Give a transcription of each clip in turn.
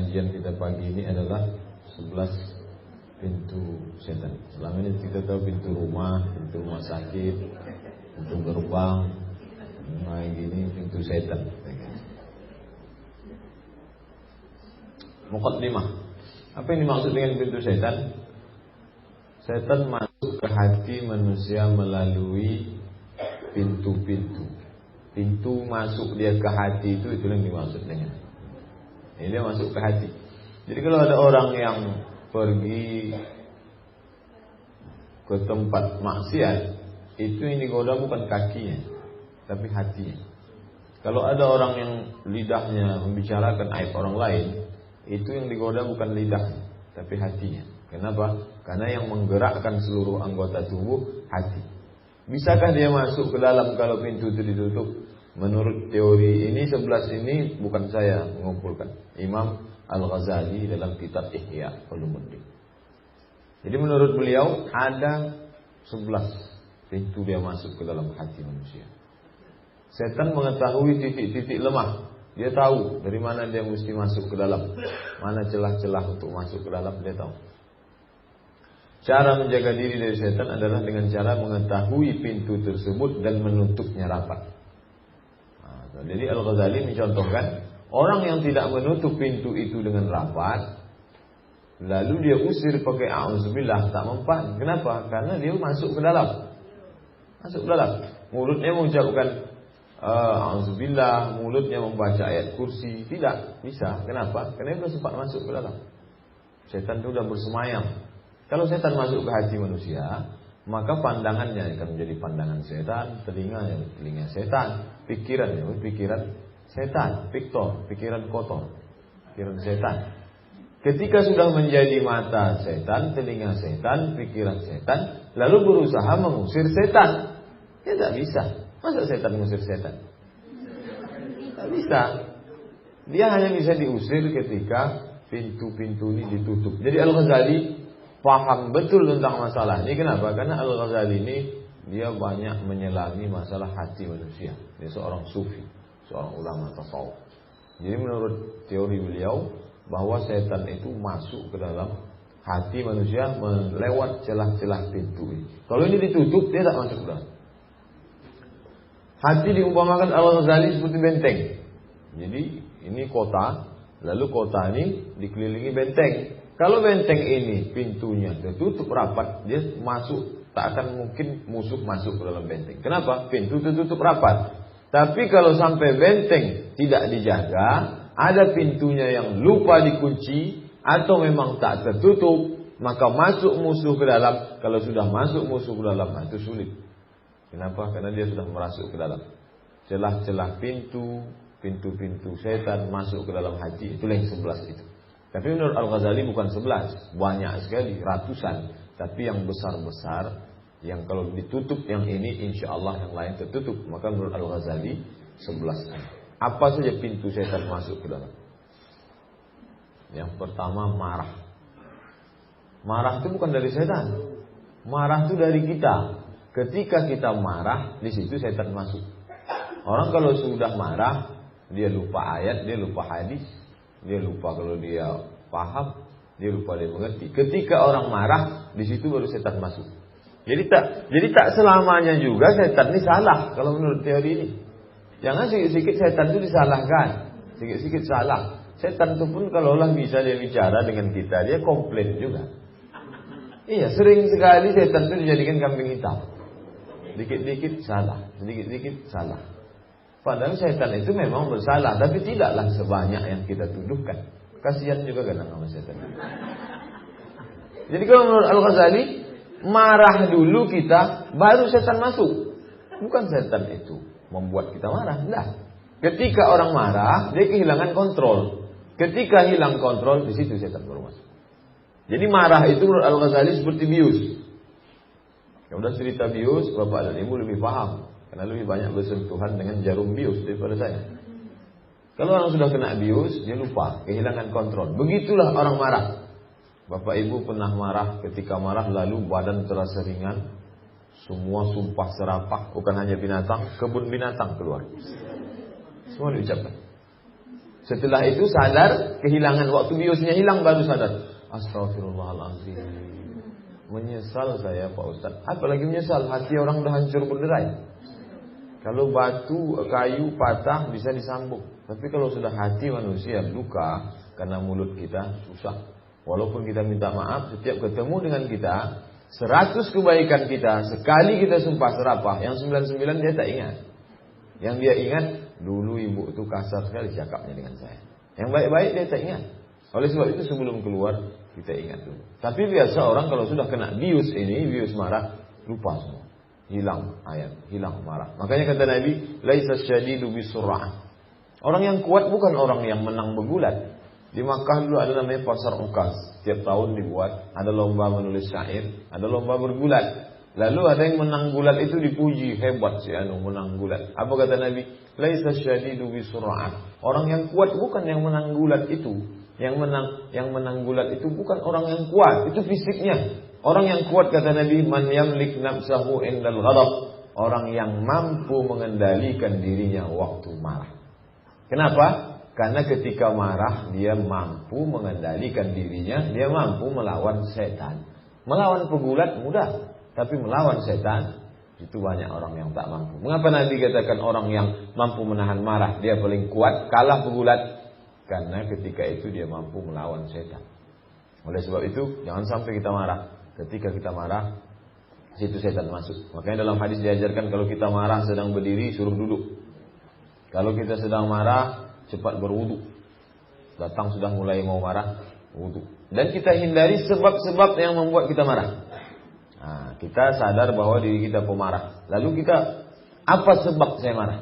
kajian kita pagi ini adalah 11 pintu setan. Selama ini kita tahu pintu rumah sakit, pintu gerbang, nah gini pintu setan. Muqaddimah. Apa yang dimaksud dengan pintu setan? Setan masuk ke hati manusia melalui pintu-pintu. Pintu masuk dia ke hati itu yang dimaksud dengan. Ini dia masuk ke hati. Jadi kalau ada orang yang pergi ke tempat maksiat, itu yang digoda bukan kakinya, tapi hatinya. Kalau ada orang yang lidahnya membicarakan aib orang lain, itu yang digoda bukan lidahnya, tapi hatinya. Kenapa? Karena yang menggerakkan seluruh anggota tubuh hati. Bisakah dia masuk ke dalam kalau pintu itu ditutup? Menurut teori ini 11 ini bukan saya mengumpulkan. Imam Al-Ghazali dalam kitab Ihya Ulumuddin. Jadi menurut beliau ada 11 pintu dia masuk ke dalam hati manusia. Setan mengetahui titik-titik lemah. Dia tahu dari mana dia mesti masuk ke dalam, mana celah-celah untuk masuk ke dalam, dia tahu. Cara menjaga diri dari setan adalah dengan cara mengetahui pintu tersebut dan menutupnya rapat. Jadi Al-Ghazali mencontohkan orang yang tidak menutup pintu itu dengan rapat, lalu dia usir pakai a'udzubillah, tak mempan. Kenapa? Karena dia masuk ke dalam. Masuk ke dalam. Mulutnya mengucapkan a'udzubillah, mulutnya membaca ayat kursi, tidak bisa. Kenapa? Karena dia sempat masuk ke dalam. Setan itu sudah bersemayam. Kalau setan masuk ke hati manusia, maka pandangannya akan menjadi pandangan setan, telinganya telinga setan, pikirannya pikiran setan, pikiran kotor, pikiran setan. Ketika sudah menjadi mata setan, telinga setan, pikiran setan, lalu berusaha mengusir setan, ya tak bisa. Masa setan mengusir setan? Tak bisa. Dia hanya bisa diusir ketika pintu-pintu ini ditutup. Jadi Al-Ghazali paham betul tentang masalah ini. Kenapa? Karena Al-Ghazali ini dia banyak menyelami masalah hati manusia. Dia seorang sufi, seorang ulama tasawuf. Jadi menurut teori beliau bahwa setan itu masuk ke dalam hati manusia melewat celah-celah pintu ini. Kalau ini ditutup, dia tak masuk ke dalam. Hati diumpamakan Al-Ghazali seperti benteng. Jadi ini kota, lalu kota ini dikelilingi benteng. Kalau benteng ini pintunya tertutup rapat, dia masuk, tak akan mungkin musuh masuk ke dalam benteng. Kenapa? Pintu tertutup rapat. Tapi kalau sampai benteng tidak dijaga, ada pintunya yang lupa dikunci atau memang tak tertutup, maka masuk musuh ke dalam. Kalau sudah masuk musuh ke dalam, itu sulit. Kenapa? Karena dia sudah merasuk ke dalam celah-celah pintu-pintu setan masuk ke dalam hati. Itulah yang 11 itu. Tapi menurut Al-Ghazali bukan 11, banyak sekali, ratusan. Tapi yang besar-besar, yang kalau ditutup yang ini, insya Allah yang lain tertutup. Maka menurut Al-Ghazali 11. Apa saja pintu setan masuk ke dalam? Yang pertama marah. Marah itu bukan dari setan. Marah itu dari kita. Ketika kita marah, di situ setan masuk. Orang kalau sudah marah, dia lupa ayat, dia lupa hadis. Dia lupa kalau dia paham, dia lupa dia mengerti. Ketika orang marah, di situ baru setan masuk. Jadi tak selamanya juga setan ini salah kalau menurut teori ini. Jangan sikit-sikit setan itu disalahkan, sikit-sikit salah. Setan itu pun kalaulah bisa dia bicara dengan kita, dia komplain juga. Iya, sering sekali setan itu dijadikan kambing hitam. Dikit-dikit salah, sedikit-dikit salah. Padahal setan itu memang bersalah, tapi tidaklah sebanyak yang kita tuduhkan. Kasihan juga kadang sama setan. Jadi kalau menurut Al-Ghazali, marah dulu kita, baru setan masuk. Bukan setan itu membuat kita marah, enggak. Ketika orang marah, dia kehilangan kontrol. Ketika hilang kontrol, di situ setan baru masuk. Jadi marah itu menurut Al-Ghazali seperti bius. Kalau udah cerita bius, bapak dan ibu lebih paham. Karena lebih banyak bersentuhan dengan jarum bius daripada saya. Kalau orang sudah kena bius, dia lupa, kehilangan kontrol. Begitulah orang marah. Bapak ibu pernah marah, ketika marah lalu badan terasa ringan. Semua sumpah serapah, bukan hanya binatang, kebun binatang keluar. Semua diucapkan. Setelah itu sadar, kehilangan, waktu biusnya hilang baru sadar. Astagfirullahaladzim. Menyesal saya Pak Ustaz. Apalagi menyesal, hati orang udah hancur berderai. Kalau batu, kayu patah bisa disambung. Tapi kalau sudah hati manusia luka karena mulut kita susah. Walaupun kita minta maaf, setiap ketemu dengan kita 100 kebaikan kita, sekali kita sumpah serapah, yang 99 dia tak ingat. Yang dia ingat, dulu ibu itu kasar sekali cakapnya dengan saya. Yang baik-baik dia tak ingat. Oleh sebab itu sebelum keluar, kita ingat dulu. Tapi biasa orang kalau sudah kena bius ini, bius marah, lupa semua. Hilang ayat, hilang marah. Makanya kata Nabi, laisa syadidu bisur'ah. Orang yang kuat bukan orang yang menang bergulat. Di Makkah dulu ada namanya pasar Ukaz. Tiap tahun dibuat, ada lomba menulis syair, ada lomba bergulat. Lalu ada yang menang gulat itu dipuji, hebat si anu menang gulat. Apa kata Nabi? Laisa syadidu bisur'ah. Orang yang kuat bukan yang menang gulat itu. Yang menang gulat itu bukan orang yang kuat, itu fisiknya. Orang yang kuat kata Nabi, man yamlik nafsahu indal ghadab. Orang yang mampu mengendalikan dirinya waktu marah. Kenapa? Karena ketika marah dia mampu mengendalikan dirinya, dia mampu melawan setan. Melawan pegulat mudah, tapi melawan setan itu banyak orang yang tak mampu. Mengapa Nabi katakan orang yang mampu menahan marah dia paling kuat, kalah pegulat? Karena ketika itu dia mampu melawan setan. Oleh sebab itu jangan sampai kita marah. Ketika kita marah, situ setan masuk. Makanya dalam hadis diajarkan kalau kita marah sedang berdiri suruh duduk. Kalau kita sedang marah cepat berwudu. Datang sudah mulai mau marah, wudu. Dan kita hindari sebab-sebab yang membuat kita marah. Nah, kita sadar bahwa diri kita pemarah. Lalu kita, apa sebab saya marah?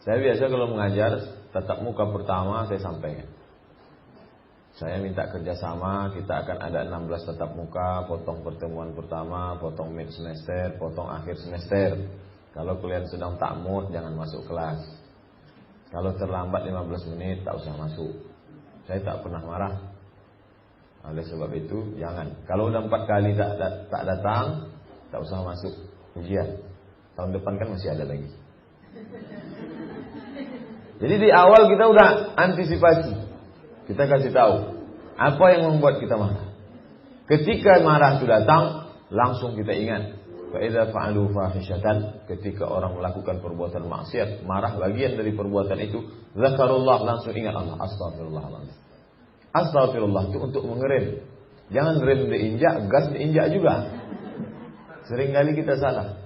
Saya biasa kalau mengajar tatap muka pertama saya sampaikan. Saya minta kerjasama, kita akan ada 16 tatap muka, potong pertemuan pertama, potong mid semester, potong akhir semester. Kalau kalian sedang tak mood, jangan masuk kelas. Kalau terlambat 15 menit, tak usah masuk. Saya tak pernah marah. Oleh sebab itu, jangan. Kalau udah 4 kali tak datang, tak usah masuk ujian. Tahun depan kan masih ada lagi. Jadi di awal kita udah antisipasi. Kita kasih tahu apa yang membuat kita marah. Ketika marah itu datang, langsung kita ingat. Fa'idha fa'alu fahishatan. Ketika orang melakukan perbuatan maksiat, marah bagian dari perbuatan itu, zakarullah, langsung ingat Allah. Astagfirullahaladzim. Astagfirullah itu untuk mengerem. Jangan rem diinjak, gas diinjak juga. Seringkali kita salah.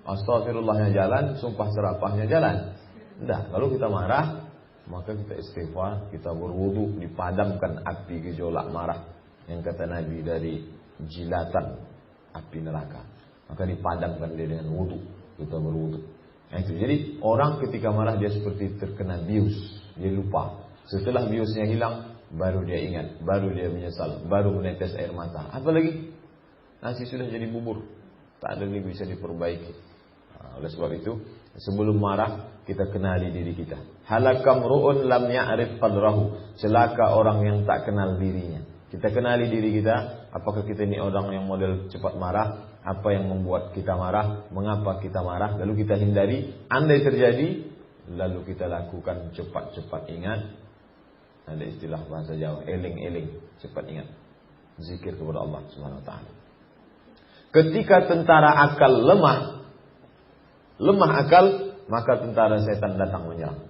Astagfirullahnya jalan, sumpah serapahnya jalan. Tidak, kalau kita marah, maka kita istighfar, kita berwudu, dipadamkan api gejolak marah. Yang kata Nabi dari jilatan api neraka. Maka dipadamkan dia dengan wudu. Kita berwudu. Nah itu. Jadi orang ketika marah dia seperti terkena bius. Dia lupa. Setelah biusnya hilang, baru dia ingat. Baru dia menyesal. Baru menetes air mata. Apalagi nasi sudah jadi bubur. Tak ada lagi bisa diperbaiki. Nah, oleh sebab itu, sebelum marah, kita kenali diri kita. Halakam ru'un lam ya'rif qadrahu. Celaka orang yang tak kenal dirinya. Kita kenali diri kita. Apakah kita ini orang yang model cepat marah? Apa yang membuat kita marah? Mengapa kita marah? Lalu kita hindari. Andai terjadi, lalu kita lakukan cepat-cepat ingat. Ada istilah bahasa Jawa, eling-eling, cepat ingat. Zikir kepada Allah Subhanahu wa taala. Ketika tentara akal lemah akal, maka tentara setan datang menyerang.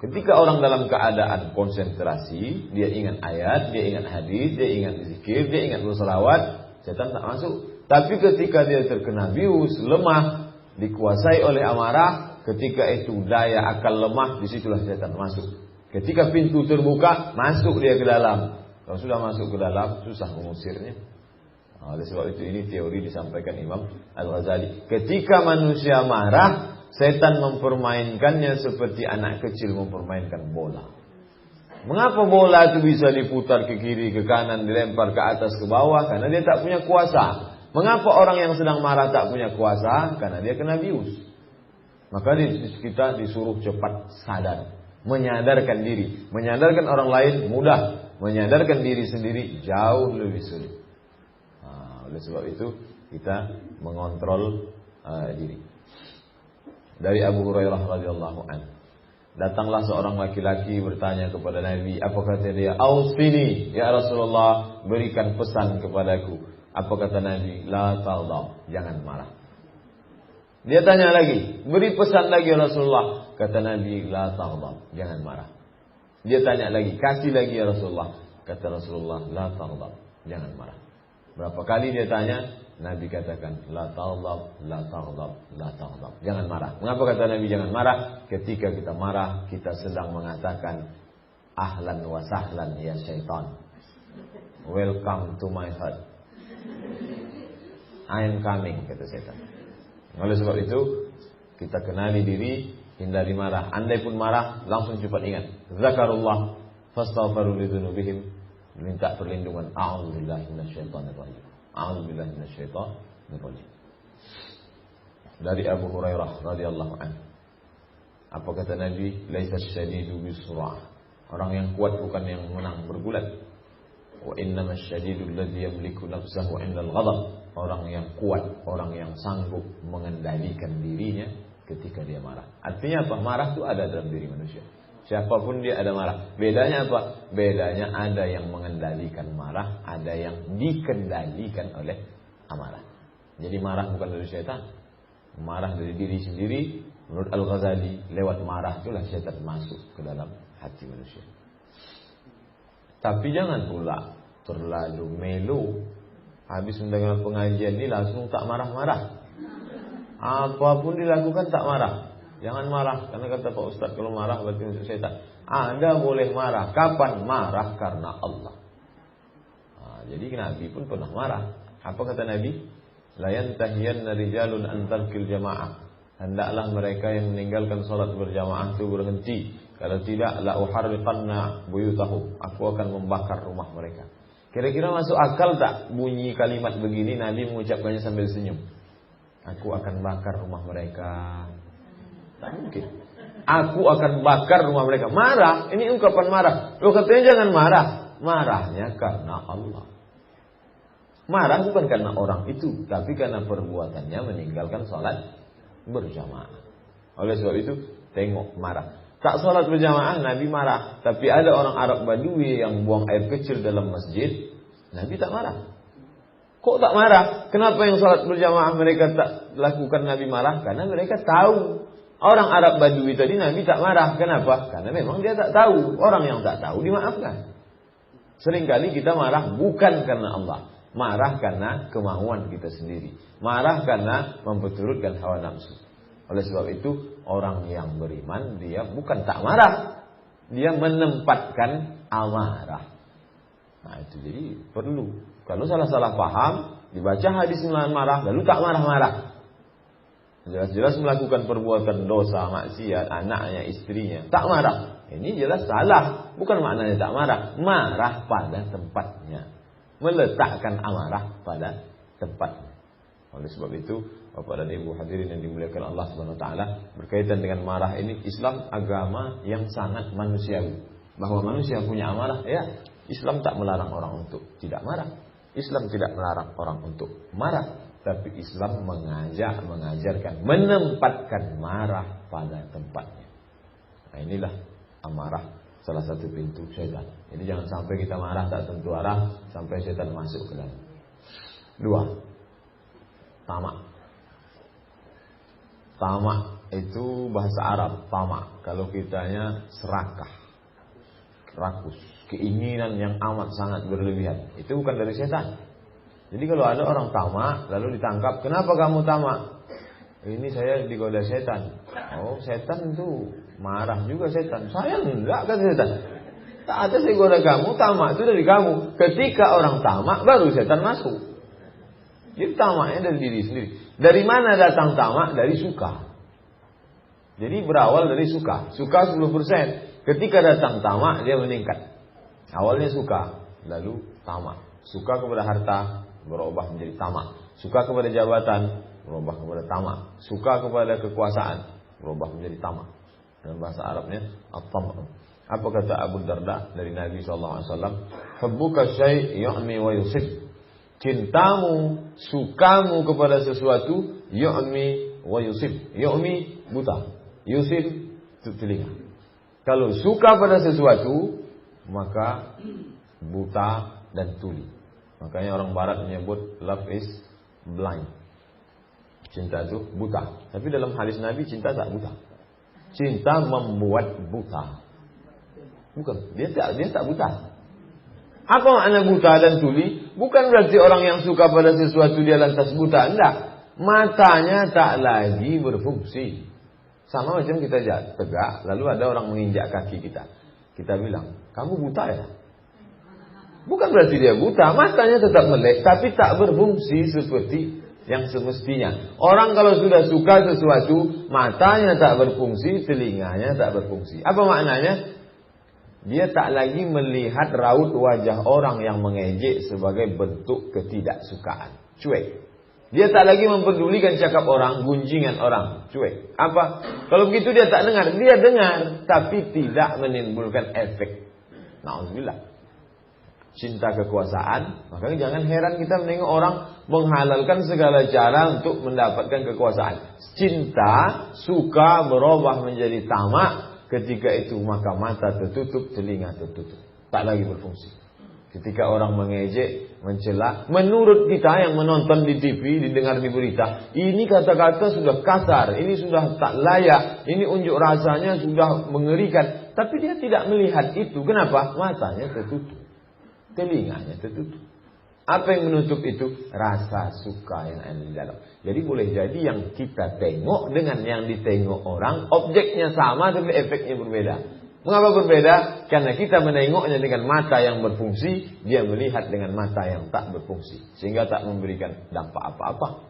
Ketika orang dalam keadaan konsentrasi, dia ingat ayat, dia ingat hadis, dia ingat zikir, dia ingat berselawat, setan tak masuk. Tapi ketika dia terkena bius, lemah, dikuasai oleh amarah, ketika itu daya akal lemah, disitulah setan masuk. Ketika pintu terbuka, masuk dia ke dalam. Kalau sudah masuk ke dalam, susah mengusirnya. Oleh sebab itu ini teori disampaikan Imam Al-Ghazali. Ketika manusia marah, setan mempermainkannya seperti anak kecil mempermainkan bola. Mengapa bola itu bisa diputar ke kiri, ke kanan, dilempar ke atas, ke bawah? Karena dia tak punya kuasa. Mengapa orang yang sedang marah tak punya kuasa? Karena dia kena bius. Maka kita disuruh cepat sadar. Menyadarkan diri. Menyadarkan orang lain mudah. Menyadarkan diri sendiri jauh lebih sulit. Oleh sebab itu kita mengontrol diri. Dari Abu Hurairah radhiyallahu anhu, Datanglah seorang laki-laki bertanya kepada Nabi. Apa kata dia? Ausini ya Rasulullah, berikan pesan kepadaku. Apa kata Nabi? La taghdab, jangan marah. Dia tanya lagi, beri pesan lagi ya Rasulullah. Kata Nabi, la taghdab, jangan marah. Dia tanya lagi, kasih lagi ya Rasulullah. Kata Rasulullah, la taghdab, jangan marah. Berapa kali dia tanya, Nabi katakan, la taghdab, la taghdab, la taghdab, jangan marah. Mengapa kata Nabi jangan marah? Ketika kita marah, kita sedang mengatakan, ahlan wa sahlan ya syaitan, welcome to my heart, I am coming, kata setan. Oleh sebab itu, kita kenali diri, hindari marah. Andai pun marah, langsung cepat ingat, zakarullah fastaghfiru lidzunubihim, minta perlindungan. A'udzubillahi minasyaitonir rajim. A'udzubillahi minasyaitonir rajim. Dari Abu Hurairah radhiyallahu anhu. Apa kata Nabi? Laisa syadidu bisur'ah. Orang yang kuat bukan yang menang bergulat. Wa innamas syadidul ladzi yamliku nafsahu 'indal ghadab. Orang yang kuat, orang yang sanggup mengendalikan dirinya ketika dia marah. Artinya apa? Marah itu ada dalam diri manusia. Siapapun dia ada marah. Bedanya apa? Bedanya ada yang mengendalikan marah, ada yang dikendalikan oleh amarah. Jadi marah bukan dari syaitan. Marah dari diri sendiri. Menurut Al-Ghazali, lewat marah itulah syaitan masuk ke dalam hati manusia. Tapi jangan pula terlalu melo. Habis mendengar pengajian ini langsung tak marah-marah. Apapun dilakukan tak marah. Jangan marah, karena kata Pak Ustaz, kalau marah berarti masuk syaitan. Anda boleh marah. Kapan? Marah karena Allah. Jadi Nabi pun pernah marah. Apa kata Nabi? La yantahiyanna rijalun an tarkil jamaah. Hendaklah mereka yang meninggalkan salat berjamaah itu berhenti. Kalau tidak, la uharriqanna buyutahum. Aku akan membakar rumah mereka. Kira-kira masuk akal tak bunyi kalimat begini Nabi mengucapkannya sambil senyum? Aku akan bakar rumah mereka. Tak mungkin. Aku akan bakar rumah mereka. Marah. Ini ungkapan marah. Loh, katanya jangan marah. Marahnya karena Allah. Marah bukan karena orang itu, tapi karena perbuatannya meninggalkan salat berjamaah. Oleh sebab itu, tengok marah. Tak salat berjamaah, Nabi marah. Tapi ada orang Arab Badui yang buang air kecil dalam masjid, Nabi tak marah. Kok tak marah? Kenapa yang salat berjamaah mereka tak lakukan, Nabi marah? Karena mereka tahu. Orang Arab Badui tadi Nabi tak marah. Kenapa? Karena memang dia tak tahu. Orang yang tak tahu dimaafkan. Seringkali kita marah bukan karena Allah. Marah karena kemauan kita sendiri. Marah karena memperturutkan hawa nafsu. Oleh sebab itu, orang yang beriman, dia bukan tak marah. Dia menempatkan amarah. Nah itu jadi perlu. Kalau salah-salah paham, dibaca hadis menahan marah, lalu tak marah-marah. Jelas-jelas melakukan perbuatan dosa, maksiat, anaknya, istrinya, tak marah. Ini jelas salah. Bukan maknanya tak marah. Marah pada tempatnya. Meletakkan amarah pada tempatnya. Oleh sebab itu, Bapak dan Ibu hadirin yang dimuliakan Allah Subhanahu wa taala, berkaitan dengan marah ini, Islam agama yang sangat manusiawi. Bahwa manusia punya amarah, ya, Islam tak melarang orang untuk tidak marah. Islam tidak melarang orang untuk marah, tapi Islam mengajarkan menempatkan marah pada tempatnya. Nah, inilah amarah, salah satu pintu syaitan. Jadi jangan sampai kita marah tak tentu arah sampai syaitan masuk ke dalam. 2. Tamak. Tamak itu bahasa Arab, tamak. Kalau kitanya serakah, rakus, keinginan yang amat sangat berlebihan. Itu bukan dari setan. Jadi kalau ada orang tamak lalu ditangkap, kenapa kamu tamak? Ini saya digoda setan. Oh, setan itu marah juga setan. Saya enggak, kata setan. Tak ada saya goda kamu, tamak itu dari kamu. Ketika orang tamak baru setan masuk. Jadi tamaknya dari diri sendiri. Dari mana datang tamak? Dari suka. Jadi berawal dari suka. Suka 10%. Ketika datang tamak, dia meningkat. Awalnya suka, lalu tamak. Suka kepada harta, berubah menjadi tamak. Suka kepada jabatan, berubah kepada tamak. Suka kepada kekuasaan, berubah menjadi tamak. Dalam bahasa Arabnya, at-tam'. Apa kata Abu Darda dari Nabi SAW? Hubbuka syai' yu'mi wa yusib. Cintamu, sukamu kepada sesuatu, yu'mi wa yusib. Yu'mi buta, yusib itu telinga. Kalau suka pada sesuatu, maka buta dan tuli. Makanya orang barat menyebut love is blind. Cinta itu buta. Tapi dalam hadis Nabi, cinta tak buta. Cinta membuat buta. Bukan, dia tak buta. Apa makna buta dan tuli? Bukan berarti orang yang suka pada sesuatu dia lantas buta. Enggak. Matanya tak lagi berfungsi. Sama macam kita tegak, lalu ada orang menginjak kaki kita. Kita bilang, kamu buta ya? Bukan berarti dia buta. Matanya tetap melek, tapi tak berfungsi seperti yang semestinya. Orang kalau sudah suka sesuatu, matanya tak berfungsi, telinganya tak berfungsi. Apa maknanya? Dia tak lagi melihat raut wajah orang yang mengejek sebagai bentuk ketidaksukaan. Cuek. Dia tak lagi memperdulikan cakap orang, gunjingan orang. Cuek. Apa? Kalau begitu dia tak dengar. Dia dengar, tapi tidak menimbulkan efek. Na'udzubillah. Cinta kekuasaan. Makanya jangan heran kita menengok orang menghalalkan segala cara untuk mendapatkan kekuasaan. Cinta, suka berubah menjadi tamak. Ketika itu maka mata tertutup, telinga tertutup. Tak lagi berfungsi. Ketika orang mengejek, mencela, menurut kita yang menonton di TV, didengar di berita, ini kata-kata sudah kasar, ini sudah tak layak, ini unjuk rasanya sudah mengerikan. Tapi dia tidak melihat itu. Kenapa? Matanya tertutup, telinganya tertutup. Apa yang menutup itu? Rasa suka yang ada di dalam. Jadi boleh jadi yang kita tengok dengan yang ditengok orang, objeknya sama tapi efeknya berbeda. Mengapa berbeda? Karena kita menengoknya dengan mata yang berfungsi, dia melihat dengan mata yang tak berfungsi. Sehingga tak memberikan dampak apa-apa.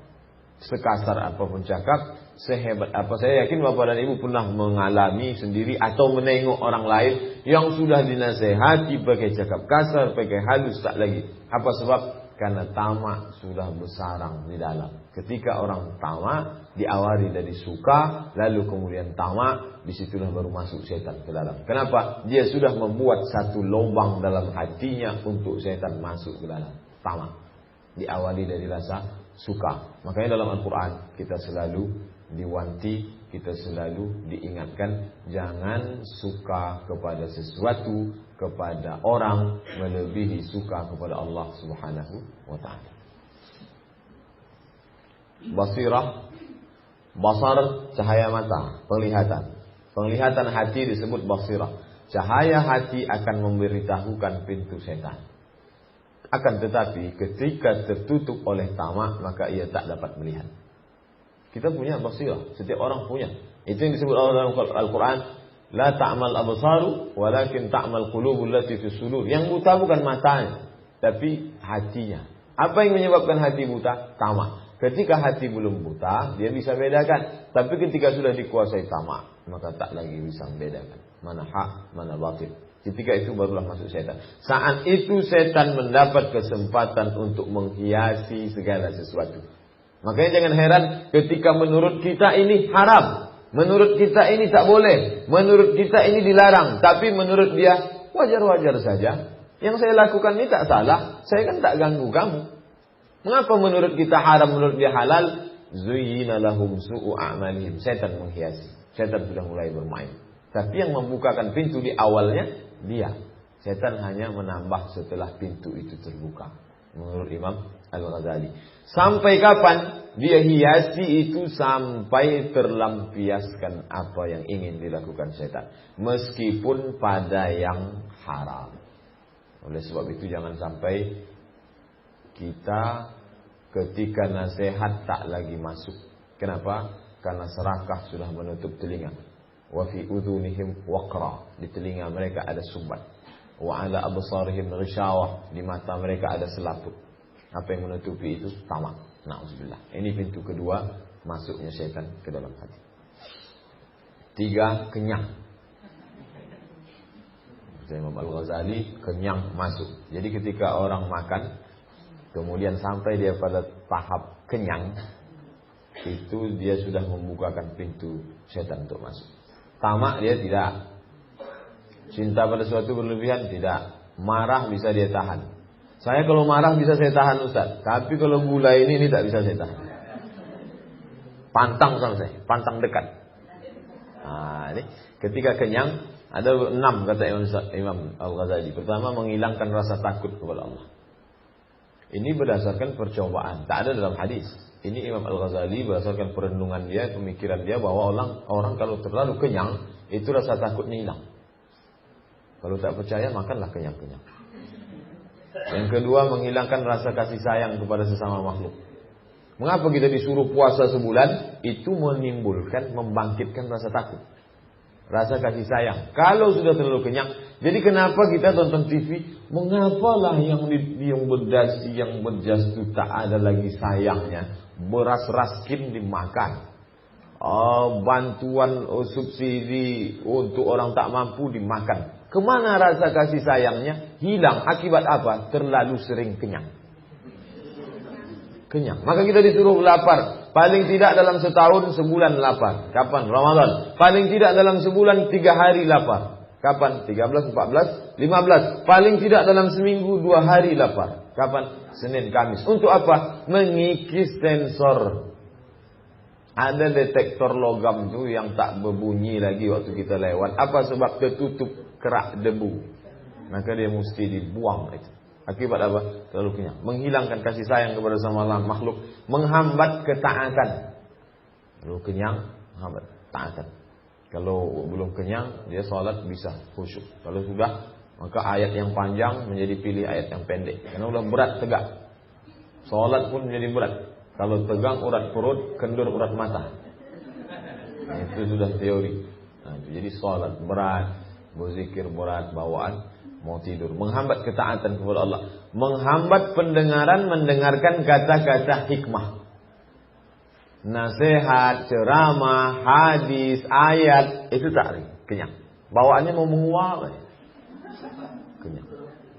Sekasar apapun cakap, sehebat apa. Saya yakin Bapak dan Ibu pernah mengalami sendiri atau menengok orang lain yang sudah dinasehati pakai cakap kasar, pakai halus, tak lagi. Apa sebab? Karena tamak sudah bersarang di dalam. Ketika orang tamak diawali dari suka, lalu kemudian tamak, disitulah baru masuk setan ke dalam. Kenapa? Dia sudah membuat satu lubang dalam hatinya untuk setan masuk ke dalam. Tamak diawali dari rasa suka. Makanya dalam Al-Quran kita selalu diwanti, kita selalu diingatkan, jangan suka kepada sesuatu, kepada orang melebihi suka kepada Allah Subhanahu wa ta'ala. Basirah, basar, cahaya mata, penglihatan. Penglihatan hati disebut basirah. Cahaya hati akan memberitahukan pintu setan. Akan tetapi ketika tertutup oleh tamak, maka ia tak dapat melihat. Kita punya basirah, setiap orang punya. Itu yang disebut Allah dalam Al-Quran, la ta'mal absaru walakin ta'mal qulubul lati fis sudur. Yang buta bukan matanya, tapi hatinya. Apa yang menyebabkan hati buta? Tamak. Ketika hati belum buta, dia bisa bedakan. Tapi ketika sudah dikuasai tamak, maka tak lagi bisa membedakan mana hak, mana batil. Ketika itu barulah masuk setan. Saat itu setan mendapat kesempatan untuk menghiasi segala sesuatu. Makanya jangan heran ketika menurut kita ini haram, menurut kita ini tak boleh, menurut kita ini dilarang, tapi menurut dia wajar-wajar saja. Yang saya lakukan ini tak salah, saya kan tak ganggu kamu. Mengapa menurut kita haram, menurut dia halal? Zuyyina lahum su'u a'malihim. Setan menghiasi. Setan sudah mulai bermain. Tapi yang membukakan pintu di awalnya dia. Setan hanya menambah setelah pintu itu terbuka. Menurut Imam Al-Ghazali. Sampai kapan dia hiasi itu? Sampai terlampiaskan apa yang ingin dilakukan setan. Meskipun pada yang haram. Oleh sebab itu jangan sampai kita ketika nasihat tak lagi masuk. Kenapa? Karena serakah sudah menutup telinga. Wa fi udhunihim waqra. Di telinga mereka ada sumbat. Wa ala absarihim ghishawah. Di mata mereka ada selaput. Apa yang menutupi itu? Tamak. Na'udzubillah. Ini pintu kedua masuknya syaitan ke dalam hati. 3, kenyang. Imam Al-Ghazali, kenyang masuk. Jadi ketika orang makan, kemudian sampai dia pada tahap kenyang, itu dia sudah membukakan pintu syaitan untuk masuk. Tamak dia tidak. Cinta pada sesuatu berlebihan tidak. Marah bisa dia tahan. Saya kalau marah bisa saya tahan Ustaz. Tapi kalau gula ini tak bisa saya tahan. Pantang sama saya. Pantang dekat. Nah, ini ketika kenyang, Ada 6 kata Imam Al-Ghazali. Pertama, menghilangkan rasa takut kepada Allah. Ini berdasarkan percobaan, tak ada dalam hadis. Ini Imam Al-Ghazali berdasarkan perenungan dia, pemikiran dia bahwa orang kalau terlalu kenyang, itu rasa takutnya hilang. Kalau tak percaya, makanlah kenyang-kenyang. Yang kedua, menghilangkan rasa kasih sayang kepada sesama makhluk. Mengapa kita disuruh puasa sebulan? Itu menimbulkan, membangkitkan rasa takut, rasa kasih sayang. Kalau sudah terlalu kenyang, jadi kenapa kita tonton TV? Mengapalah yang berdasi, yang berjas itu tak ada lagi sayangnya. Beras raskin dimakan, bantuan subsidi untuk orang tak mampu dimakan. Kemana rasa kasih sayangnya? Hilang. Akibat apa? Terlalu sering kenyang. Maka kita disuruh lapar. Paling tidak dalam setahun sebulan lapar. Kapan? Ramadan. Paling tidak dalam sebulan 3 hari lapar. Kapan? 13, 14, 15. Paling tidak dalam seminggu 2 hari lapar. Kapan? Senin, Kamis. Untuk apa? Mengikis sensor. Ada detektor logam tu yang tak berbunyi lagi waktu kita lewat. Apa sebab? Tertutup kerak debu. Maka dia mesti dibuang itu. Akibat apa? Terlalu kenyang. Menghilangkan kasih sayang kepada sama makhluk. Menghambat ketaatan. Kalau kenyang, menghambat ketaatan. Kalau belum kenyang, dia solat bisa khusyuk. Kalau sudah, maka ayat yang panjang menjadi pilih ayat yang pendek. Karena sudah berat tegak. Solat pun menjadi berat. Kalau tegang urat perut, kendur urat mata. Itu sudah teori. Jadi solat berat, berzikir berat, bawaan mau tidur. Menghambat ketaatan kepada Allah. Menghambat pendengaran, mendengarkan kata-kata hikmah. Nasihat, ceramah, hadis, ayat. Itu tak kenyang. Bawaannya mau menguap. Kenyang.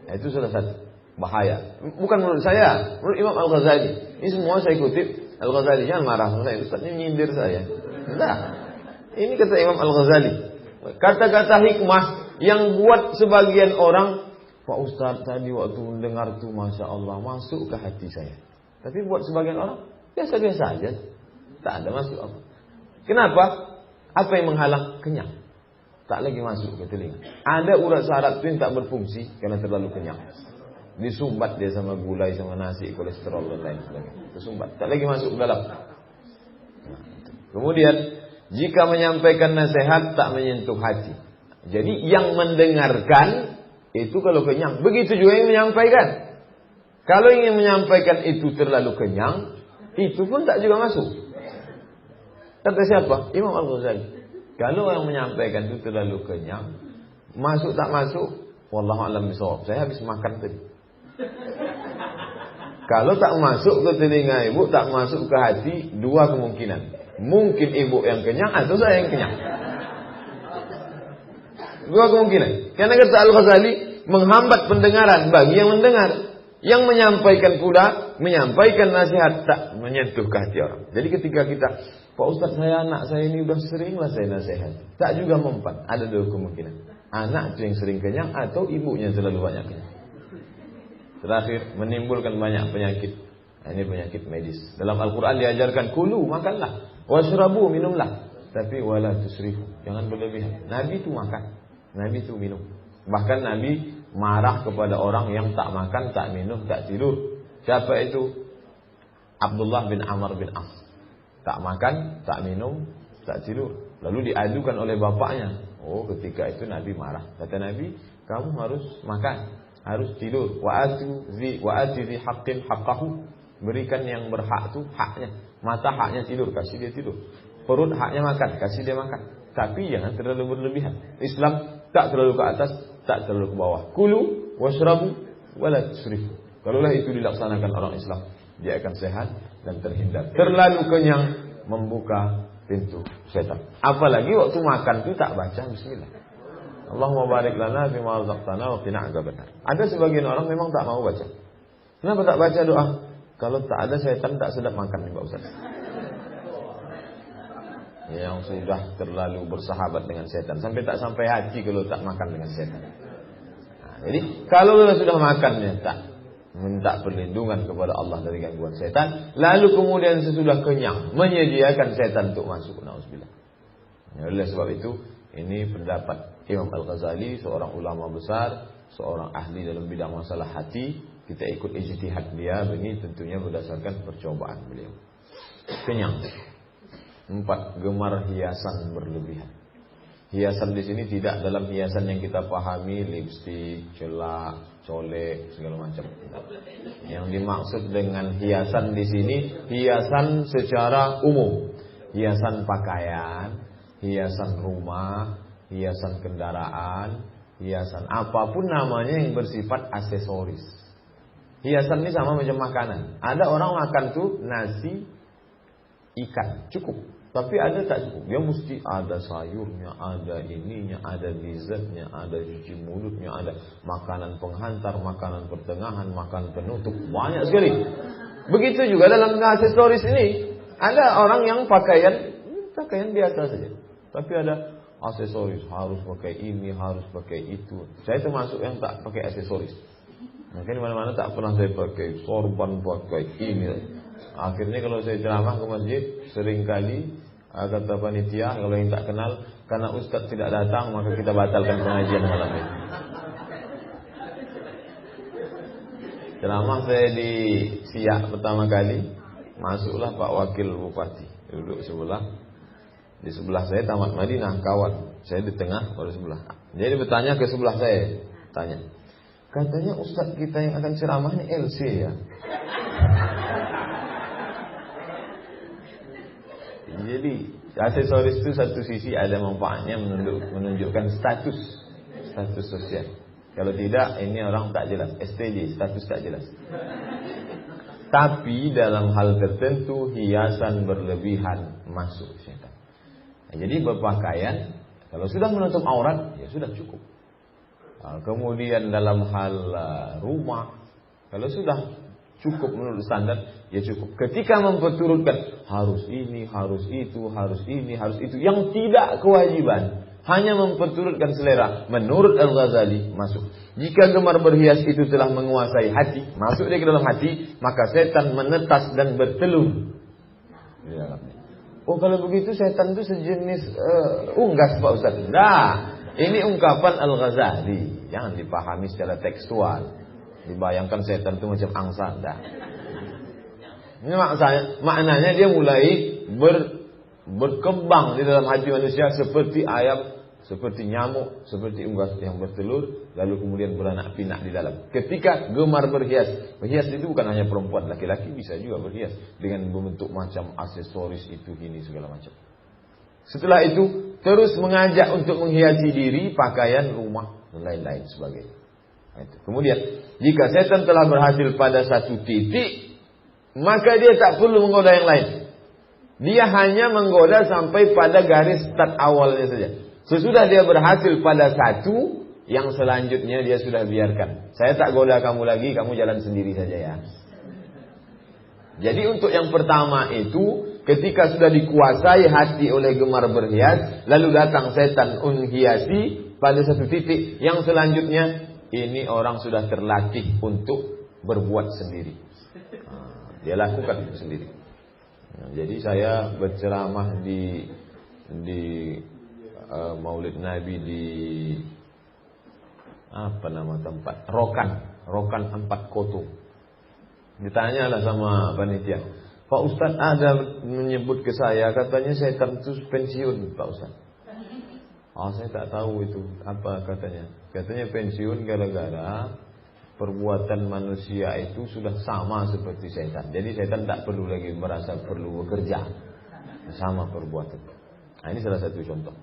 Itu salah satu bahaya. Bukan menurut saya, menurut Imam Al-Ghazali. Ini semua saya kutip. Al-Ghazali jangan marah. Ustaz ini nyindir saya. Nah, ini kata Imam Al-Ghazali. Kata-kata hikmah yang buat sebagian orang, Pak Ustaz tadi waktu mendengar tu Masya Allah masuk ke hati saya. Tapi buat sebagian orang biasa-biasa aja, tak ada masuk apa. Kenapa? Apa yang menghalang? Kenyang. Tak lagi masuk ke telinga. Ada urat saraf tu yang tak berfungsi karena terlalu kenyang. Disumbat dia sama gulai, sama nasi, kolesterol dan lain sebagainya. Disumbat, tak lagi masuk ke dalam. Kemudian jika menyampaikan nasihat tak menyentuh hati. Jadi yang mendengarkan itu kalau kenyang. Begitu juga yang menyampaikan. Kalau yang menyampaikan itu terlalu kenyang, itu pun tak juga masuk. Kata siapa? Imam Al-Ghazali. Kalau yang menyampaikan itu terlalu kenyang, masuk tak masuk, wallahu a'lam bishawab. Saya habis makan tadi. Kalau tak masuk ke telinga ibu, tak masuk ke hati, 2 kemungkinan. Mungkin ibu yang kenyang atau saya yang kenyang. 2 kemungkinan. Karena kata Al-Ghazali, menghambat pendengaran bagi yang mendengar. Yang menyampaikan pula, menyampaikan nasihat tak menyentuh ke hati orang. Jadi ketika kita, Pak Ustaz anak saya ini udah seringlah saya nasihat, tak juga mempan. Ada 2 kemungkinan. Anak itu yang sering kenyang atau ibunya terlalu banyak kenyang. Terakhir, menimbulkan banyak penyakit. Ini penyakit medis. Dalam Al-Quran diajarkan, kulu, makanlah. Washrabu, minumlah. Tapi wala tusrifu, jangan berlebihan. Nabi itu makan, Nabi itu minum. Bahkan Nabi marah kepada orang yang tak makan, tak minum, tak tidur. Siapa itu? Abdullah bin Amr bin As. Tak makan, tak minum, tak tidur. Lalu diadukan oleh bapaknya. Oh, ketika itu Nabi marah. Kata Nabi, kamu harus makan, harus tidur. Wa ati dzi haqqin haqqahu. Berikan yang berhak itu haknya. Mata haknya tidur, kasih dia tidur. Perut haknya makan, kasih dia makan. Tapi jangan terlalu berlebihan. Islam tak terlalu ke atas, tak terlalu ke bawah. Kulu washrabu wala tusrifu. Kalaulah itu dilaksanakan orang Islam, dia akan sehat dan terhindar. Terlalu kenyang membuka pintu setan. Apalagi waktu makan itu tak baca bismillah. Allahumma barik lana fima razaqtana wa qina adzabannar. Ada sebagian orang memang tak mau baca. Kenapa tak baca doa? Kalau tak ada setan tak sedap makan nih Pak Ustaz. Yang sudah terlalu bersahabat dengan setan, sampai tak sampai hati kalau tak makan dengan setan. Nah, jadi kalau sudah makannya tak minta perlindungan kepada Allah dari gangguan setan, lalu kemudian sesudah kenyang menyediakan setan untuk masuk, nauzubillah. Oleh sebab itu Ini pendapat Imam Al-Ghazali, seorang ulama besar, seorang ahli dalam bidang masalah hati. Kita ikut ijtihad dia, ini tentunya berdasarkan percobaan beliau. Kenyang. 4, gemar hiasan berlebihan. Hiasan di sini tidak dalam hiasan yang kita pahami, lipstik, celak, colek, segala macam. Yang dimaksud dengan hiasan di sini, hiasan secara umum. Hiasan pakaian, hiasan rumah, hiasan kendaraan, hiasan apapun namanya yang bersifat aksesoris. Hiasan ini sama macam makanan. Ada orang makan tuh nasi, ikan, cukup. Tapi ada tak cukup. Dia mesti ada sayurnya, ada ininya, ada dessertnya, ada cuci mulutnya, ada makanan penghantar, makanan pertengahan, makanan penutup. Banyak sekali. Begitu juga dalam aksesoris ini. Ada orang yang pakaian biasa saja. Tapi ada aksesoris, harus pakai ini, harus pakai itu. Saya termasuk yang tak pakai aksesoris. Mungkin mana-mana tak pernah saya pakai sorban, pakai ini. Akhirnya kalau saya ceramah ke masjid, seringkali kata panitia, kalau yang tak kenal, karena ustaz tidak datang, maka kita batalkan pengajian malam ini. Ceramah saya di Siak pertama kali, masuklah Pak Wakil Bupati, duduk sebelah. Di sebelah saya Taman Madinah, kawan. Saya di tengah, baru sebelah. Jadi bertanya ke sebelah saya, tanya, katanya ustaz kita yang akan ceramah ini LC ya? Jadi aksesoris itu satu sisi ada manfaatnya, menunjukkan status sosial. Kalau tidak, ini orang tak jelas. STJ, status tak jelas. Tapi dalam hal tertentu hiasan berlebihan masuk syaitan. Nah, jadi berpakaian kalau sudah menutup aurat ya sudah cukup. Kemudian dalam hal rumah, kalau sudah cukup menurut standar, ya cukup. Ketika memperturutkan harus ini, harus itu, harus ini, harus itu, yang tidak kewajiban, hanya memperturutkan selera, menurut Al-Ghazali masuk. Jika gemar berhias itu telah menguasai hati, masuk dia ke dalam hati, maka setan menetas dan bertelur di dalamnya. Oh, kalau begitu setan itu sejenis unggas Pak Ustaz. Nah, ini ungkapan Al-Ghazali. Jangan dipahami secara tekstual. Dibayangkan setan itu macam angsa. Dah. Ini maknanya dia mulai berkembang di dalam hati manusia seperti ayam, seperti nyamuk, seperti unggas yang bertelur, lalu kemudian beranak pinak di dalam. Ketika gemar berhias, berhias itu bukan hanya perempuan, laki-laki bisa juga berhias dengan membentuk macam aksesoris itu, ini segala macam. Setelah itu terus mengajak untuk menghiasi diri, pakaian, rumah, dan lain-lain sebagainya. Kemudian jika setan telah berhasil pada satu titik, maka dia tak perlu menggoda yang lain. Dia hanya menggoda sampai pada garis start awalnya saja. Sesudah dia berhasil pada satu, yang selanjutnya dia sudah biarkan. Saya tak goda kamu lagi, kamu jalan sendiri saja ya. Jadi untuk yang pertama itu, ketika sudah dikuasai hati oleh gemar berhias, lalu datang setan menghiasi pada satu titik, yang selanjutnya ini orang sudah terlatih untuk berbuat sendiri. Dia lakukan itu sendiri. Jadi saya berceramah di Maulid Nabi di apa nama tempat? Rokan 4 Koto. Ditanyalah sama panitia, Pak Ustaz ada menyebut ke saya, katanya setan itu pensiun Pak Ustaz. Saya tak tahu itu apa katanya. Katanya pensiun gara-gara perbuatan manusia itu sudah sama seperti setan. Jadi setan tak perlu lagi merasa perlu bekerja, sama perbuatan. Nah, ini salah satu contoh.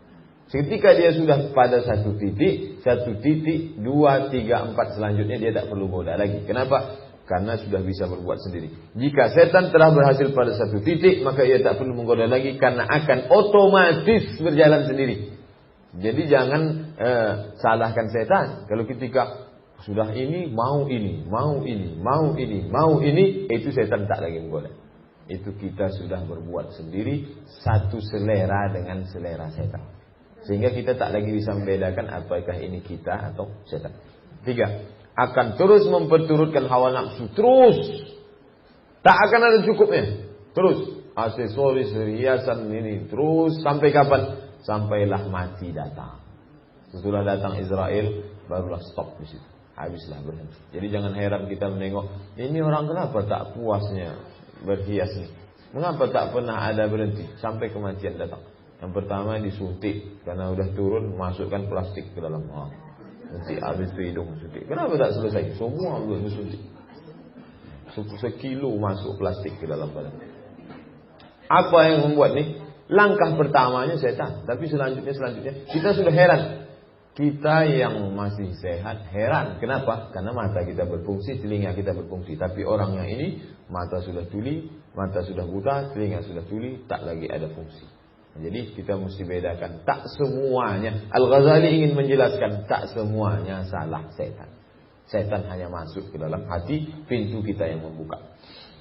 Ketika dia sudah pada satu titik, 2, 3, 4 selanjutnya dia tak perlu goda lagi. Kenapa? Karena sudah bisa berbuat sendiri. Jika setan telah berhasil pada satu titik, maka ia tak perlu menggoda lagi, karena akan otomatis berjalan sendiri. Jadi jangan salahkan setan. Kalau ketika sudah ini, mau ini, mau ini, mau ini, mau ini, itu setan tak lagi menggoda. Itu kita sudah berbuat sendiri, satu selera dengan selera setan. Sehingga kita tak lagi bisa membedakan apakah ini kita atau setan. 3, akan terus memperturutkan hawa nafsu. Terus. Tak akan ada cukupnya. Terus. Aksesoris, hiasan ini. Terus sampai kapan? sampailah mati datang. Setelah datang Israel, barulah stop di situ. Habislah, berhenti. Jadi jangan heran kita menengok, ini orang kenapa tak puasnya berhias nih? Mengapa tak pernah ada berhenti sampai kematian datang? Yang pertama disuntik, karena udah turun masukkan plastik ke dalam. Nanti habis itu hidung suntik. Kenapa tak selesai? Semua udah disuntik. Sekilo masuk plastik ke dalam badan. Apa yang membuat nih? Langkah pertamanya setan. Tapi selanjutnya kita sudah heran. Kita yang masih sehat heran. Kenapa? Karena mata kita berfungsi, telinga kita berfungsi. Tapi orang yang ini mata sudah tuli, mata sudah buta, telinga sudah tuli, tak lagi ada fungsi. Jadi kita mesti bedakan. Tak semuanya. Al-Ghazali ingin menjelaskan, tak semuanya salah setan. Setan hanya masuk ke dalam hati, pintu kita yang membuka.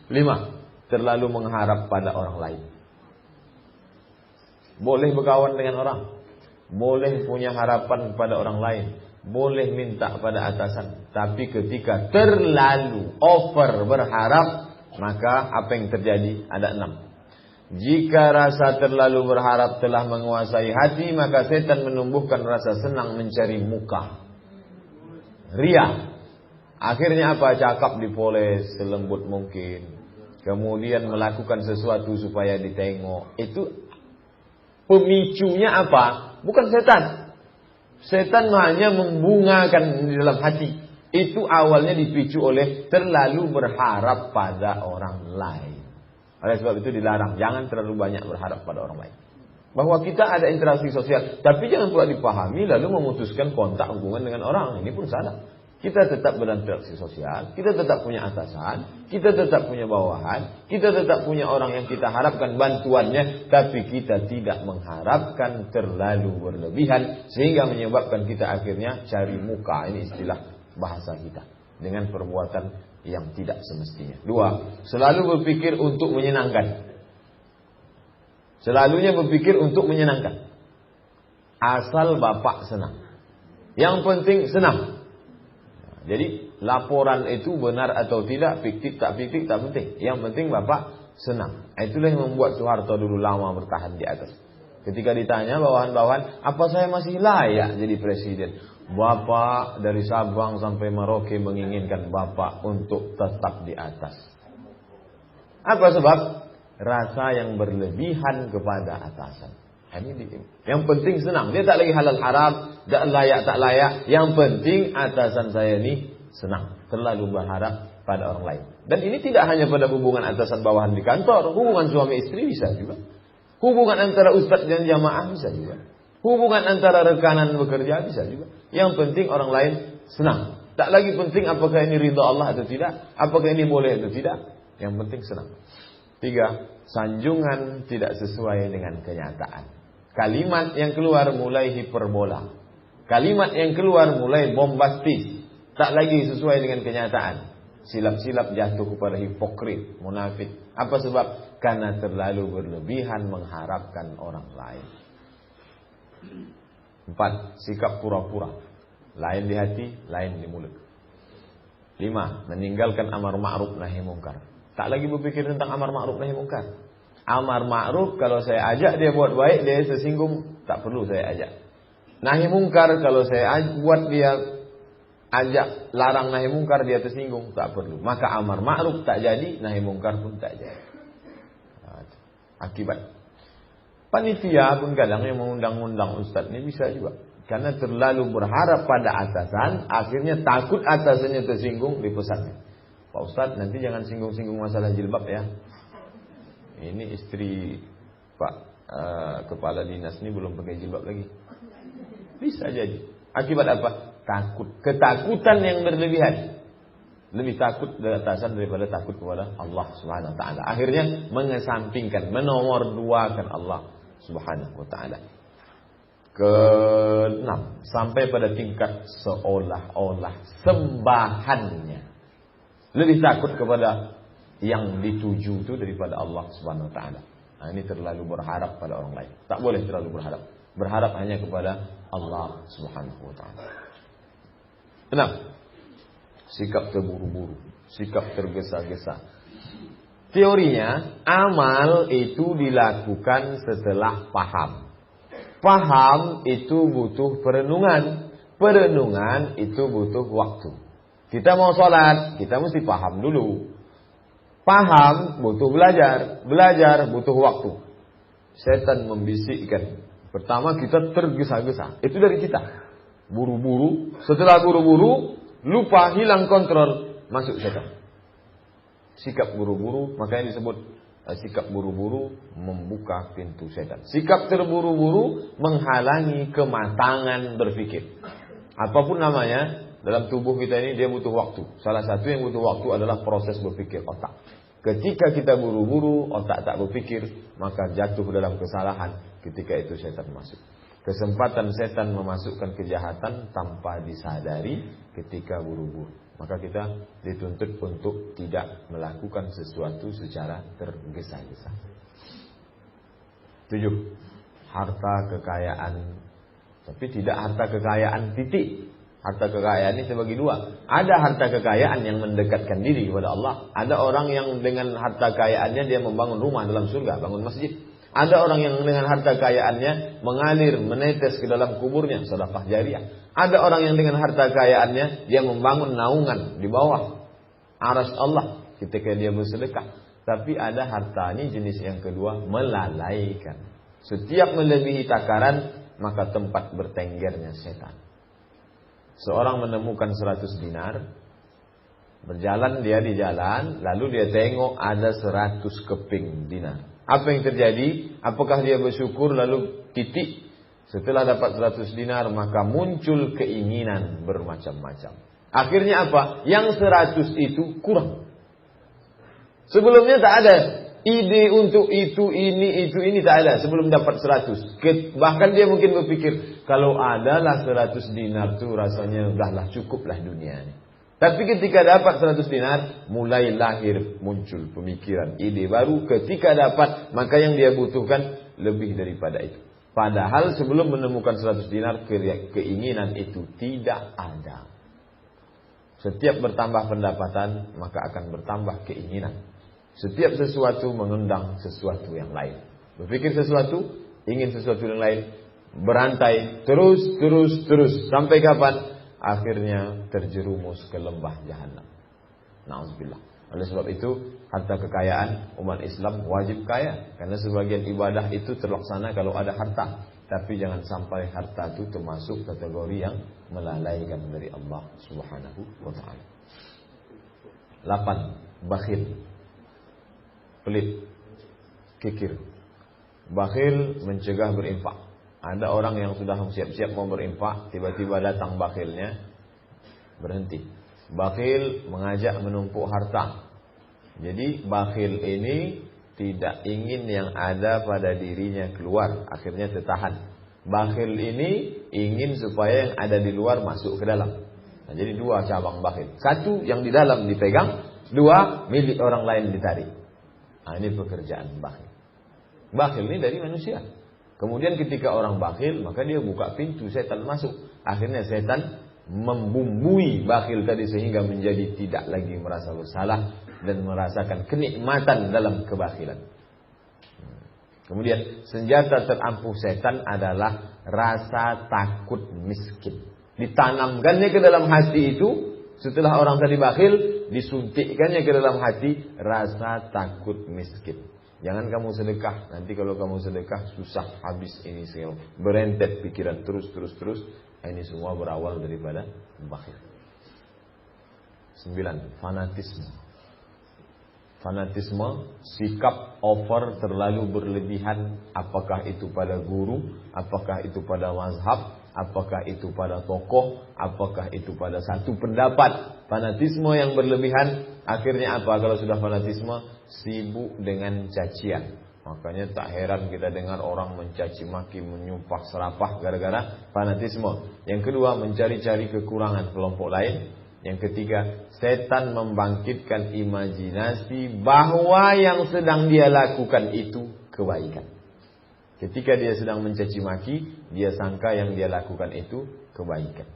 5. Terlalu mengharap pada orang lain. Boleh berkawan dengan orang, boleh punya harapan pada orang lain, boleh minta pada atasan. Tapi ketika terlalu over berharap, maka apa yang terjadi? Ada 6. Jika rasa terlalu berharap telah menguasai hati, maka setan menumbuhkan rasa senang mencari muka, ria. Akhirnya apa? Cakap dipoles selembut mungkin, kemudian melakukan sesuatu supaya ditengok. Itu pemicunya apa? Bukan setan. Setan hanya membungakan di dalam hati. Itu awalnya dipicu oleh terlalu berharap pada orang lain. Oleh sebab itu dilarang, jangan terlalu banyak berharap pada orang lain. Bahwa kita ada interaksi sosial, tapi jangan pula dipahami lalu memutuskan kontak hubungan dengan orang. Ini pun salah. Kita tetap berinteraksi sosial, kita tetap punya atasan, kita tetap punya bawahan, kita tetap punya orang yang kita harapkan bantuannya, tapi kita tidak mengharapkan terlalu berlebihan sehingga menyebabkan kita akhirnya cari muka. Ini istilah bahasa kita, dengan perbuatan yang tidak semestinya. 2. Selalu berpikir untuk menyenangkan. Selalunya berpikir untuk menyenangkan. Asal bapak senang, yang penting senang. Jadi laporan itu benar atau tidak, fiktif tak penting. Yang penting bapak senang. Itulah yang membuat Soeharto dulu lama bertahan di atas. Ketika ditanya bawahan-bawahan, apa saya masih layak jadi presiden? Bapak dari Sabang sampai Merauke menginginkan bapak untuk tetap di atas. Apa sebab? Rasa yang berlebihan kepada atasan. Yang penting senang. Dia tak lagi halal haram, tak layak tak layak. Yang penting atasan saya ini senang. Terlalu berharap pada orang lain. Dan ini tidak hanya pada hubungan atasan bawahan di kantor. Hubungan suami istri bisa juga. Hubungan antara ustaz dan jamaah bisa juga. Hubungan antara rekanan bekerja bisa juga. Yang penting orang lain senang. Tak lagi penting apakah ini ridha Allah atau tidak, apakah ini boleh atau tidak. Yang penting senang. 3. Sanjungan tidak sesuai dengan kenyataan. Kalimat yang keluar mulai hiperbola. Kalimat yang keluar mulai bombastis. Tak lagi sesuai dengan kenyataan. Silap-silap jatuh kepada hipokrit, munafik. Apa sebab? Karena terlalu berlebihan mengharapkan orang lain. 4. Sikap pura-pura. Lain di hati, lain di mulut. 5. Meninggalkan amar ma'ruf nahi mungkar. Tak lagi berpikir tentang amar ma'ruf nahi mungkar. Amar ma'ruf kalau saya ajak dia buat baik, dia tersinggung, tak perlu saya ajak. Nahi mungkar kalau saya buat dia ajak larang nahi mungkar, dia tersinggung, tak perlu. Maka amar ma'ruf tak jadi, nahi mungkar pun tak jadi. Akibat panitia pun kadang yang mengundang-undang ustaz ini bisa juga. Karena terlalu berharap pada atasan, akhirnya takut atasannya tersinggung, dipesannya, Pak Ustaz nanti jangan singgung-singgung masalah jilbab ya. Ini istri Pak kepala dinas ini belum pakai jilbab lagi. Bisa jadi. Akibat apa? Takut. Ketakutan yang berlebihan. Lebih takut dari atasan daripada takut kepada Allah Subhanahu wa taala. Akhirnya mengesampingkan, menomorduakan Allah Subhanahu wa taala. Ke-6, sampai pada tingkat seolah-olah sembahannya lebih takut kepada yang dituju itu daripada Allah Subhanahu wa taala. Nah, ini terlalu berharap pada orang lain. Tak boleh terlalu berharap. Berharap hanya kepada Allah Subhanahu wa taala. 6. Sikap terburu-buru, sikap tergesa-gesa. Teorinya, amal itu dilakukan setelah paham. Paham itu butuh perenungan. Perenungan itu butuh waktu. Kita mau sholat, kita mesti paham dulu. Paham butuh belajar. Belajar butuh waktu. Setan membisikkan. Pertama kita tergesa-gesa. Itu dari kita. Buru-buru. Setelah buru-buru, lupa, hilang kontrol, masuk setan. Sikap buru-buru, makanya disebut sikap buru-buru membuka pintu setan. Sikap terburu-buru menghalangi kematangan berpikir. Apapun namanya, dalam tubuh kita ini dia butuh waktu. Salah satu yang butuh waktu adalah proses berpikir otak. Ketika kita buru-buru, otak tak berpikir, maka jatuh dalam kesalahan. Ketika itu setan masuk. Kesempatan setan memasukkan kejahatan tanpa disadari ketika buru-buru. Maka kita dituntut untuk tidak melakukan sesuatu secara tergesa-gesa. 7. Harta kekayaan. Tapi tidak harta kekayaan titik. Harta kekayaan ini terbagi dua. Ada harta kekayaan yang mendekatkan diri kepada Allah. Ada orang yang dengan harta kekayaannya dia membangun rumah dalam surga, bangun masjid. Ada orang yang dengan harta kekayaannya mengalir, menetes ke dalam kuburnya, sedekah jariah. Ada orang yang dengan harta kekayaannya dia membangun naungan di bawah arsy Allah ketika dia bersedekah. Tapi ada harta ini jenis yang kedua, melalaikan. Setiap melebihi takaran maka tempat bertenggernya setan. Seorang menemukan 100 dinar, berjalan dia di jalan, lalu dia tengok ada 100 keping dinar. Apa yang terjadi? Apakah dia bersyukur lalu titik? Setelah dapat 100 dinar maka muncul keinginan bermacam-macam. Akhirnya apa? Yang 100 itu kurang. Sebelumnya tak ada ide untuk itu, ini tak ada. Sebelum dapat 100. Bahkan dia mungkin berpikir, kalau adalah 100 dinar tu rasanya udahlah cukuplah dunia ini. Tapi ketika dapat 100 dinar, mulai lahir muncul pemikiran, ide baru. Ketika dapat, maka yang dia butuhkan lebih daripada itu. Padahal sebelum menemukan 100 dinar, keinginan itu tidak ada. Setiap bertambah pendapatan, maka akan bertambah keinginan. Setiap sesuatu mengundang sesuatu yang lain. Berpikir sesuatu, ingin sesuatu yang lain, berantai terus sampai kapan? Akhirnya terjerumus ke lembah jahanam. Na'udzubillah. Oleh sebab itu, harta kekayaan umat Islam wajib kaya, karena sebagian ibadah itu terlaksana kalau ada harta. Tapi jangan sampai harta itu termasuk kategori yang melalaikan dari Allah Subhanahu wa taala. 8. Bakhil. Pelit, kikir. Bakhil mencegah berinfak. Ada orang yang sudah siap-siap mau berinfak, tiba-tiba datang bakhilnya, berhenti. Bakhil mengajak menumpuk harta. Jadi bakhil ini tidak ingin yang ada pada dirinya keluar, akhirnya tertahan. Bakhil ini ingin supaya yang ada di luar masuk ke dalam. Nah, jadi dua cabang bakhil. Satu yang di dalam dipegang, dua milik orang lain ditarik. Nah, ini pekerjaan bakhil. Bakhil ini dari manusia. Kemudian ketika orang bakhil, maka dia buka pintu setan masuk. Akhirnya setan membumbui bakhil tadi sehingga menjadi tidak lagi merasa bersalah dan merasakan kenikmatan dalam kebakhilan. Kemudian senjata terampuh setan adalah rasa takut miskin. Ditanamkannya ke dalam hati itu, setelah orang tadi bakhil, disuntikkannya ke dalam hati rasa takut miskin. Jangan kamu sedekah, nanti kalau kamu sedekah susah habis ini semua. Berentet pikiran terus. Ini semua berawal daripada bakhil. 9. Fanatisme. Fanatisme, sikap over terlalu berlebihan. Apakah itu pada guru, apakah itu pada mazhab, apakah itu pada tokoh, apakah itu pada satu pendapat. Fanatisme yang berlebihan, akhirnya apa? Kalau sudah fanatisme, sibuk dengan cacian. Makanya tak heran kita dengar orang mencaci maki, menyumpah serapah gara-gara fanatisme. Yang kedua, mencari-cari kekurangan kelompok lain. Yang ketiga, setan membangkitkan imajinasi bahwa yang sedang dia lakukan itu kebaikan. Ketika dia sedang mencaci maki, dia sangka yang dia lakukan itu kebaikan.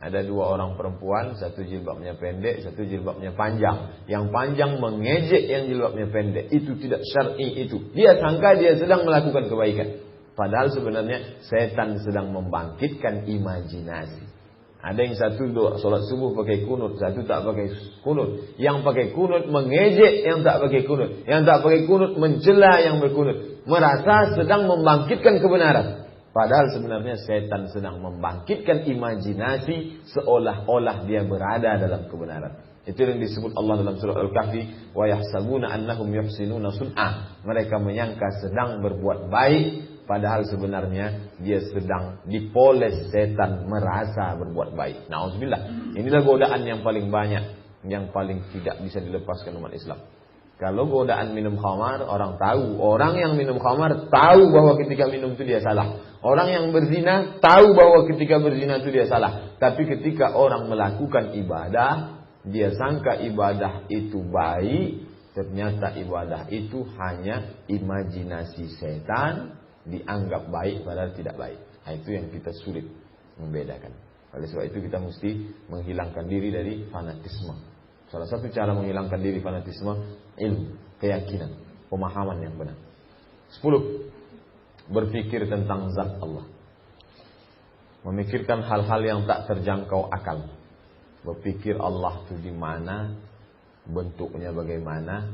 Ada dua orang perempuan, satu jilbabnya pendek, satu jilbabnya panjang. Yang panjang mengejek yang jilbabnya pendek. Itu tidak syar'i itu. Dia sangka dia sedang melakukan kebaikan. Padahal sebenarnya setan sedang membangkitkan imajinasi. Ada yang satu solat subuh pakai kunut, satu tak pakai kunut. Yang pakai kunut mengejek yang tak pakai kunut. Yang tak pakai kunut mencela yang berkunut. Merasa sedang membangkitkan kebenaran. Padahal sebenarnya setan sedang membangkitkan imajinasi seolah-olah dia berada dalam kebenaran. Itu yang disebut Allah dalam surah Al-Kahfi, wa yahsabuna annahum yuhsinuna sun'a. Mereka menyangka sedang berbuat baik. Padahal sebenarnya dia sedang dipoles setan merasa berbuat baik. Na'udzubillah. Inilah godaan yang paling banyak, yang paling tidak bisa dilepaskan umat Islam. Kalau godaan minum khamar, orang tahu. Orang yang minum khamar tahu bahwa ketika minum itu dia salah. Orang yang berzina tahu bahwa ketika berzina itu dia salah. Tapi ketika orang melakukan ibadah, dia sangka ibadah itu baik. Ternyata ibadah itu hanya imajinasi setan. Dianggap baik padahal tidak baik. Itu yang kita sulit membedakan. Oleh sebab itu kita mesti menghilangkan diri dari fanatisme. Salah satu cara menghilangkan diri fanatisme, ilmu, keyakinan, pemahaman yang benar. 10. Berpikir tentang zat Allah. Memikirkan hal-hal yang tak terjangkau akal. Berpikir Allah itu di mana, bentuknya bagaimana,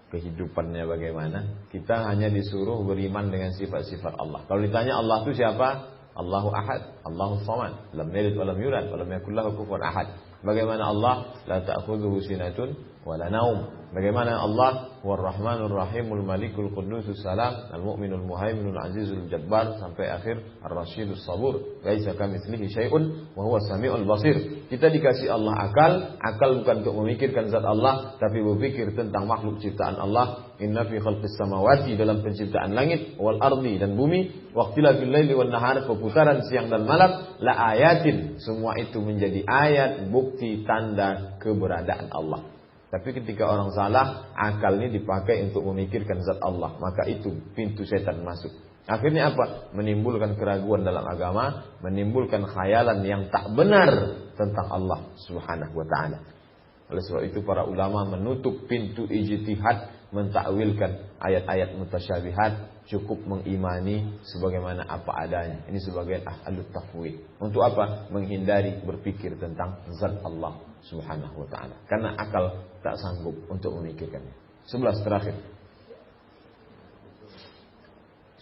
kehidupannya bagaimana. Kita hanya disuruh beriman dengan sifat-sifat Allah. Kalau ditanya Allah itu siapa? Allahu Ahad, Allahu Samad, lam yalid wa lam yulad wa lam yakul lahu kufuwan ahad. Bagaimana Allah? La ta'khudhuhu sinatun wa la naum. Bagaimana Allah? War-Rahmanur Rahimul Malikul Qudusus Salam, Al-Mu'minul Muhaiminul Azizul Jabbar sampai akhir Ar-Rasyidus Sabur. Laisa kamitslihi syai'un wa huwas samiul basir. Kita dikasih Allah akal bukan untuk memikirkan zat Allah, tapi berpikir tentang makhluk ciptaan Allah. Inna fi khalqis samawati, dalam penciptaan langit, wal ardi, dan bumi, waqtilafil laili wan nahar, perputaran siang dan malam, la ayatin, semua itu menjadi ayat, bukti, tanda keberadaan Allah. Tapi ketika orang salah, akal ini dipakai untuk memikirkan zat Allah, maka itu pintu setan masuk. Akhirnya apa? Menimbulkan keraguan dalam agama, menimbulkan khayalan yang tak benar tentang Allah Subhanahu wa taala. Oleh sebab itu para ulama menutup pintu ijtihad, mentakwilkan ayat-ayat mutasyabihat, cukup mengimani sebagaimana apa adanya. Ini sebagian ahlut tafwid. Untuk apa? Menghindari berpikir tentang zat Allah Subhanahu wa taala. Karena akal tak sanggup untuk memikirkannya. 11 terakhir.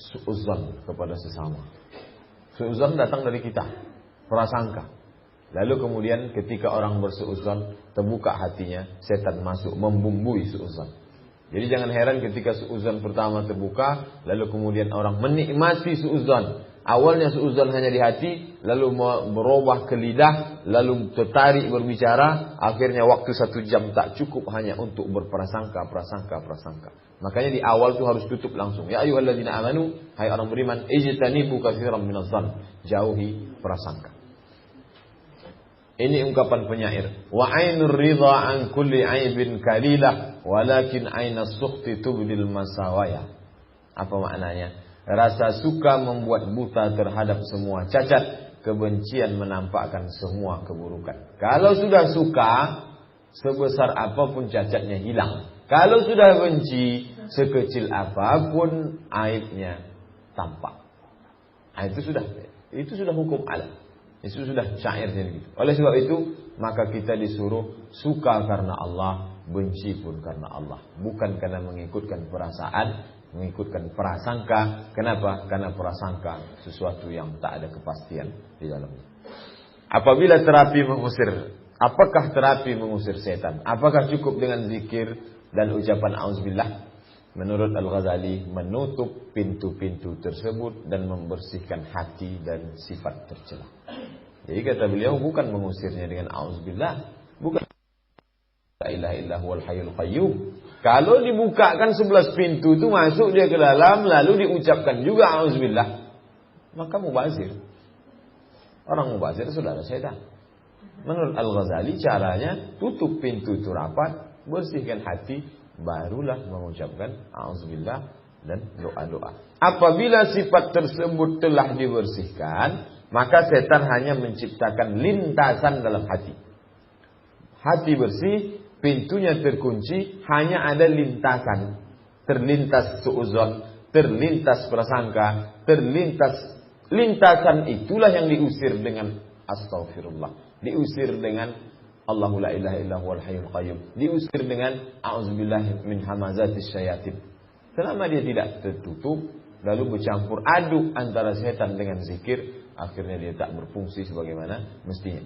Su'udzan kepada sesama. Su'udzan datang dari kita, prasangka. Lalu kemudian ketika orang bersu'udzan, terbuka hatinya, setan masuk membumbui su'udzan. Jadi jangan heran ketika su'udzan pertama terbuka, lalu kemudian orang menikmati su'udzan. Awalnya su'udzan hanya di hati, lalu berubah ke lidah, lalu tertarik berbicara, akhirnya waktu 1 jam tak cukup hanya untuk berprasangka. Makanya di awal itu harus tutup langsung. Ya ayyuhalladzina amanu, hai orang beriman, ijtanibu katsiran minadh-dhann, jauhi prasangka. Ini ungkapan penyair. Wa ainur ridha an kulli aibin kalilah, walakin ainas sukhti tubdil masawaya. Apa maknanya? Rasa suka membuat buta terhadap semua cacat, kebencian menampakkan semua keburukan. Kalau sudah suka, sebesar apapun cacatnya hilang. Kalau sudah benci, sekecil apapun aibnya tampak. Itu sudah hukum alam. Itu sudah syairnya gitu. Oleh sebab itu, maka kita disuruh suka karena Allah, benci pun karena Allah. Bukan karena mengikutkan perasaan, mengikutkan prasangka. Kenapa? Karena prasangka sesuatu yang tak ada kepastian di dalamnya. Apabila terapi mengusir, apakah terapi mengusir setan? Apakah cukup dengan zikir dan ucapan auzubillah? Menurut Al-Ghazali, menutup pintu-pintu tersebut dan membersihkan hati dan sifat tercela. Jadi kata beliau, bukan mengusirnya dengan auzubillah, bukan la ilaha illa huwal hayyul qayyum. Kalau dibukakan 11 pintu itu masuk dia ke dalam, lalu diucapkan juga auzubillah, maka mubazir. Orang mubazir saudara setan. Menurut Al-Ghazali, caranya tutup pintu itu rapat, bersihkan hati, barulah mengucapkan auzubillah dan doa-doa. Apabila sifat tersebut telah dibersihkan, maka setan hanya menciptakan lintasan dalam hati. Hati bersih, pintunya terkunci, hanya ada lintasan. Terlintas suudzon, terlintas prasangka, terlintas. Lintasan itulah yang diusir dengan astaghfirullah, diusir dengan Allahu la ilaha illa huwal hayyul qayyum, diusir dengan a'udzubillahi min hamazatis syayatin. Selama dia tidak tertutup lalu bercampur aduk antara setan dengan zikir, akhirnya dia tak berfungsi sebagaimana mestinya.